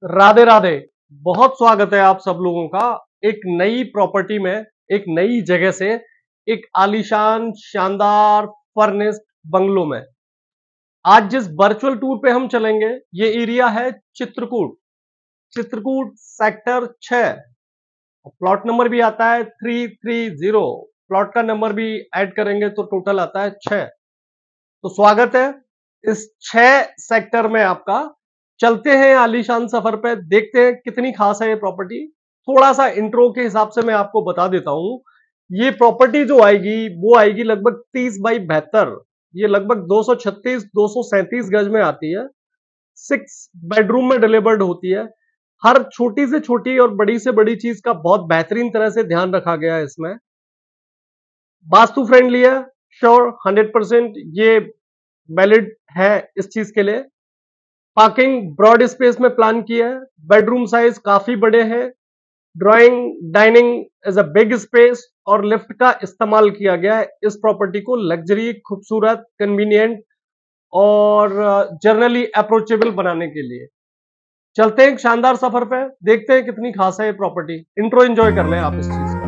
राधे राधे। बहुत स्वागत है आप सब लोगों का एक नई प्रॉपर्टी में, एक नई जगह से, एक आलीशान शानदार फर्निश्ड बंगलो में। आज जिस वर्चुअल टूर पे हम चलेंगे ये एरिया है Chitrakoot. Chitrakoot sector 6। Plot number भी आता है 330। प्लॉट का नंबर भी ऐड करेंगे तो टोटल आता है 6। तो स्वागत है इस 6 सेक्टर में आपका। चलते हैं आलीशान सफर पे, देखते हैं कितनी खास है ये प्रॉपर्टी। थोड़ा सा इंट्रो के हिसाब से मैं आपको बता देता हूं। ये प्रॉपर्टी जो आएगी वो आएगी लगभग 30x72। ये लगभग 236-237 गज में आती है। 6 बेडरूम में डिलीवर्ड होती है। हर छोटी से छोटी और बड़ी से बड़ी चीज का बहुत बेहतरीन तरह से ध्यान रखा गया है इसमें। वास्तु फ्रेंडली है, श्योर 100% ये वैलिड है इस चीज के लिए। पार्किंग ब्रॉड स्पेस में प्लान किया है। बेडरूम साइज काफी बड़े हैं। Drawing dining is a big space और लिफ्ट का इस्तेमाल किया गया है इस प्रॉपर्टी को लग्जरी, खूबसूरत, कन्वीनियंट और जनरली अप्रोचेबल बनाने के लिए। चलते हैं एक शानदार सफर पे, देखते हैं कितनी खास है ये प्रॉपर्टी। इंट्रो एंजॉय कर लें आप इस चीज का।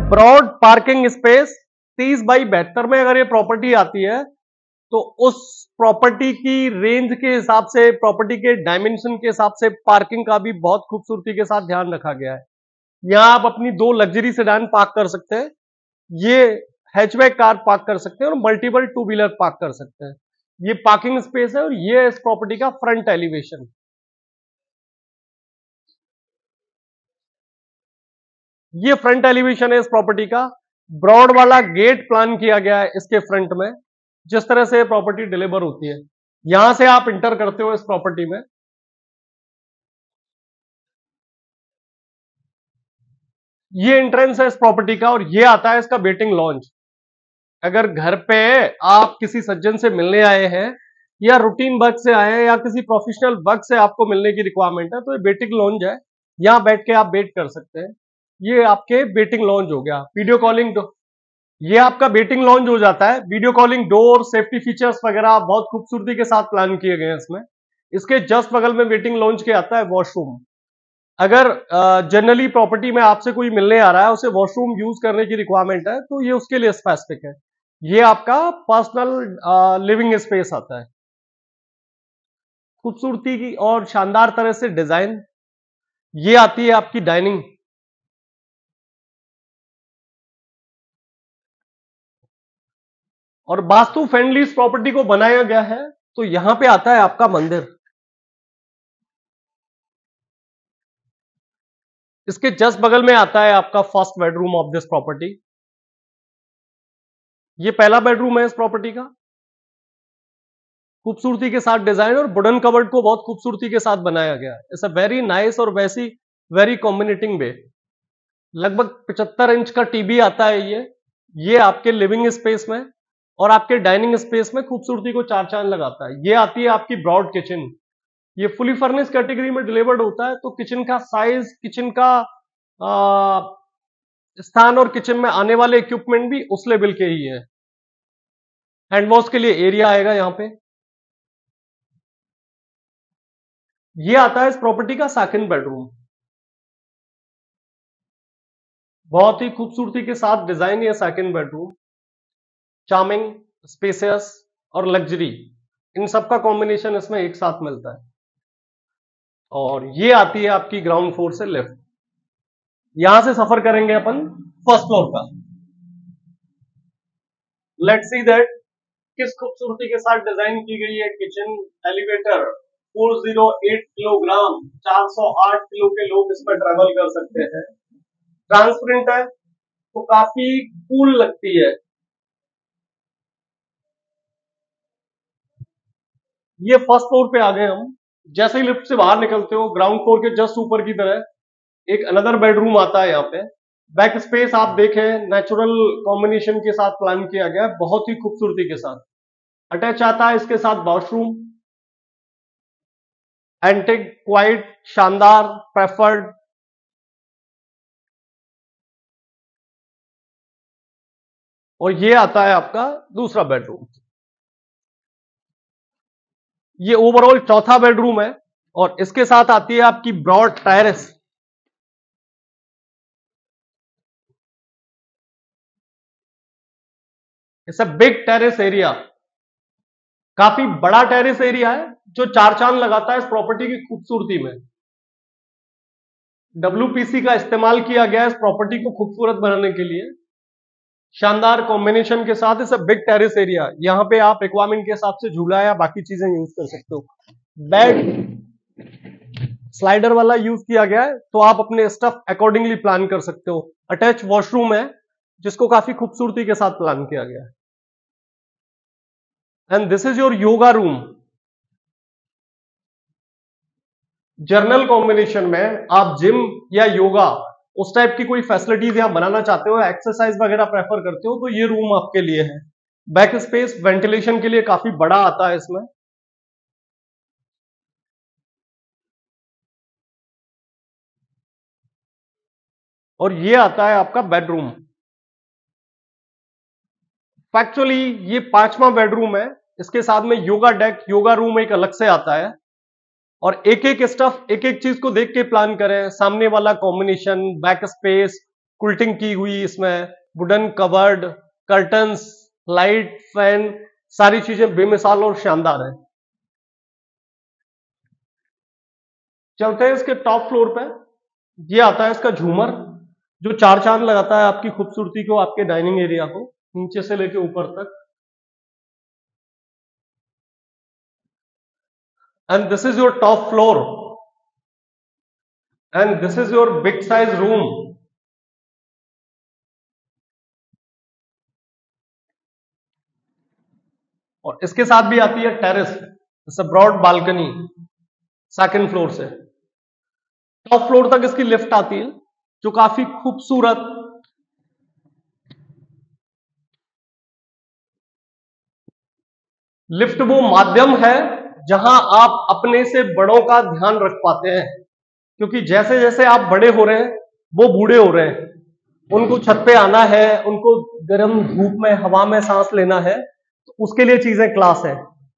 ब्रॉड पार्किंग स्पेस 30x72 में अगर ये प्रॉपर्टी आती है तो उस प्रॉपर्टी की रेंज के हिसाब से, प्रॉपर्टी के डायमेंशन के हिसाब से पार्किंग का भी बहुत खूबसूरती के साथ ध्यान रखा गया है। यहां आप अपनी 2 लग्जरी सेडान पार्क कर सकते हैं, ये हैचबैक कार पार्क कर सकते हैं और मल्टीपल 2 व्हीलर पार्क कर सकते हैं। ये पार्किंग स्पेस है और ये इस प्रॉपर्टी का फ्रंट एलिवेशन। ये फ्रंट एलिवेशन है इस प्रॉपर्टी का। ब्रॉड वाला गेट प्लान किया गया है इसके फ्रंट में। जिस तरह से प्रॉपर्टी डिलीवर होती है, यहां से आप इंटर करते हो इस प्रॉपर्टी में। ये एंट्रेंस है इस प्रॉपर्टी का और ये आता है इसका वेटिंग लॉन्च। अगर घर पे आप किसी सज्जन से मिलने आए हैं या रूटीन वर्क से आए हैं या किसी प्रोफेशनल वर्क से आपको मिलने की रिक्वायरमेंट है तो ये वेटिंग लॉन्च है। यहां बैठ के आप वेट कर सकते हैं। ये आपके वेटिंग लॉन्च हो गया। वीडियो कॉलिंग, ये आपका वेटिंग लॉन्च हो जाता है। Video calling door, safety features वगैरह बहुत खूबसूरती के साथ प्लान किए गए हैं इसमें। इसके जस्ट बगल में वेटिंग लॉन्च के आता है वॉशरूम। अगर जनरली प्रॉपर्टी में आपसे कोई मिलने आ रहा है, उसे वॉशरूम यूज करने की रिक्वायरमेंट है तो ये उसके लिए स्पेसिफिक है। ये आपका पर्सनल लिविंग स्पेस आता है। खूबसूरती की और शानदार तरह से डिजाइन। ये आती है आपकी डाइनिंग। और वास्तु फ्रेंडली इस प्रॉपर्टी को बनाया गया है। तो यहां पे आता है आपका मंदिर। इसके जस्ट बगल में आता है आपका first bedroom of this property. ये पहला बेडरूम है इस प्रॉपर्टी का। खूबसूरती के साथ डिजाइन और वुडन कवर्ड को बहुत खूबसूरती के साथ बनाया गया है। इट्स अ वेरी नाइस और वैसी वेरी कॉम्बिनेटिंग वे। लगभग 75 इंच का टीवी आता है ये आपके लिविंग स्पेस में और आपके डाइनिंग स्पेस में खूबसूरती को चार चांद लगाता है। ये आती है आपकी ब्रॉड किचन। ये फुली फर्निश कैटेगरी में डिलीवर्ड होता है, तो किचन का साइज, किचन का स्थान और किचन में आने वाले इक्विपमेंट भी उस लेवल के ही है। हैंड वॉश के लिए एरिया आएगा यहां पे। ये आता है इस प्रॉपर्टी का सेकंड बेडरूम। बहुत ही खूबसूरती के साथ डिजाइन है सेकंड बेडरूम। चार्मिंग, स्पेसियस और लग्जरी, इन सब का कॉम्बिनेशन इसमें एक साथ मिलता है। और ये आती है आपकी ग्राउंड फ्लोर से लेफ्ट। यहां से सफर करेंगे अपन फर्स्ट फ्लोर का। लेट्स सी दैट किस खूबसूरती के साथ डिजाइन की गई है किचन। एलिवेटर 408 किलोग्राम, 408 किलो के लोग इसमें ट्रेवल कर सकते हैं। ट्रांसपेरेंट है तो काफी कूल लगती है। ये फर्स्ट फ्लोर पे आ गए हम। जैसे ही लिफ्ट से बाहर निकलते हो, ग्राउंड फ्लोर के जस्ट ऊपर की तरह एक अनदर बेडरूम आता है। यहाँ पे बैक स्पेस आप देखें, नेचुरल कॉम्बिनेशन के साथ प्लान किया गया है, बहुत ही खूबसूरती के साथ। अटैच आता है इसके साथ वॉशरूम। एंटिक, क्वाइट, शानदार, प्रेफर्ड। और ये आता है आपका दूसरा बेडरूम। ये ओवरऑल चौथा बेडरूम है और इसके साथ आती है आपकी broad terrace. It's a big terrace area. काफी बड़ा टेरेस एरिया है जो चार चांद लगाता है इस प्रॉपर्टी की खूबसूरती में। डब्ल्यूपीसी का इस्तेमाल किया गया है इस प्रॉपर्टी को खूबसूरत बनाने के लिए। शानदार कॉम्बिनेशन के साथ इस बिग टेरेस एरिया। यहां पे आप रिक्वायरमेंट के हिसाब से झूला या बाकी चीजें यूज कर सकते हो। बेड स्लाइडर वाला यूज किया गया है, तो आप अपने स्टफ अकॉर्डिंगली प्लान कर सकते हो। अटैच वॉशरूम है जिसको काफी खूबसूरती के साथ प्लान किया गया है। And this is your yoga room. Journal combination में आप जिम या योगा उस टाइप की कोई फैसिलिटीज यहां बनाना चाहते हो, एक्सरसाइज वगैरह प्रेफर करते हो, तो ये रूम आपके लिए है। बैक स्पेस वेंटिलेशन के लिए काफी बड़ा आता है इसमें। और ये आता है आपका बेडरूम। फैक्चुअली ये पांचवा बेडरूम है। इसके साथ में योगा डेक, योगा रूम एक अलग से आता है। और एक एक स्टफ, एक एक चीज को देख के प्लान करें। सामने वाला कॉम्बिनेशन, बैक स्पेस, कुल्टिंग की हुई इसमें, wooden covered, curtains, light, fan, सारी चीजें बेमिसाल और शानदार है। चलते हैं इसके टॉप फ्लोर पे। ये आता है इसका झूमर जो चार चांद लगाता है आपकी खूबसूरती को, आपके डाइनिंग एरिया को, नीचे से लेके ऊपर तक। And this is your top floor and this is your big size room. और इसके साथ भी आती है terrace, broad balcony second floor से। टॉप फ्लोर तक इसकी लिफ्ट आती है जो काफी खूबसूरत। लिफ्ट वो माध्यम है जहां आप अपने से बड़ों का ध्यान रख पाते हैं, क्योंकि जैसे जैसे आप बड़े हो रहे हैं वो बूढ़े हो रहे हैं। उनको छत पे आना है, उनको गर्म धूप में, हवा में सांस लेना है, तो उसके लिए चीजें क्लास है।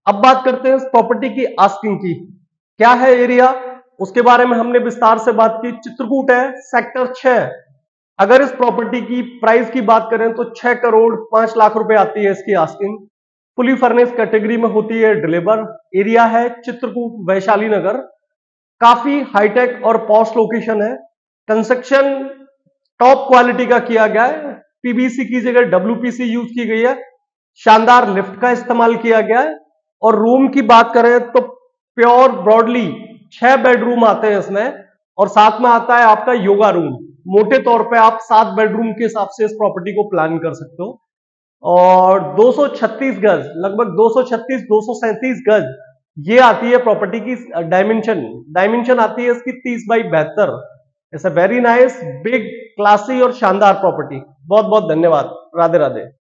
अब बात करते हैं इस प्रॉपर्टी की आस्किंग की। क्या है एरिया, उसके बारे में हमने विस्तार से बात की। चित्रकूट है, सेक्टर 6। अगर इस प्रॉपर्टी की प्राइस की बात करें तो 6 करोड़ 5 लाख रुपए आती है इसकी आस्किंग। फुली फर्निश कैटेगरी में होती है डिलीवर। एरिया है चित्रकूट, वैशाली नगर। काफी हाईटेक और पॉश लोकेशन है। कंस्ट्रक्शन टॉप क्वालिटी का किया गया है। पीवीसी की जगह डब्ल्यूपीसी यूज की गई है। शानदार लिफ्ट का इस्तेमाल किया गया है। और रूम की बात करें तो प्योर ब्रॉडली 6 बेडरूम आते हैं इसमें, और साथ में आता है आपका योगा रूम। मोटे तौर पे आप 7 बेडरूम के हिसाब से इस प्रॉपर्टी को प्लान कर सकते हो। और 236 गज, लगभग 237 गज ये आती है प्रॉपर्टी की डायमेंशन। डायमेंशन आती है इसकी 30 by 72। It's a very nice big classy और शानदार प्रॉपर्टी। बहुत बहुत धन्यवाद। राधे राधे।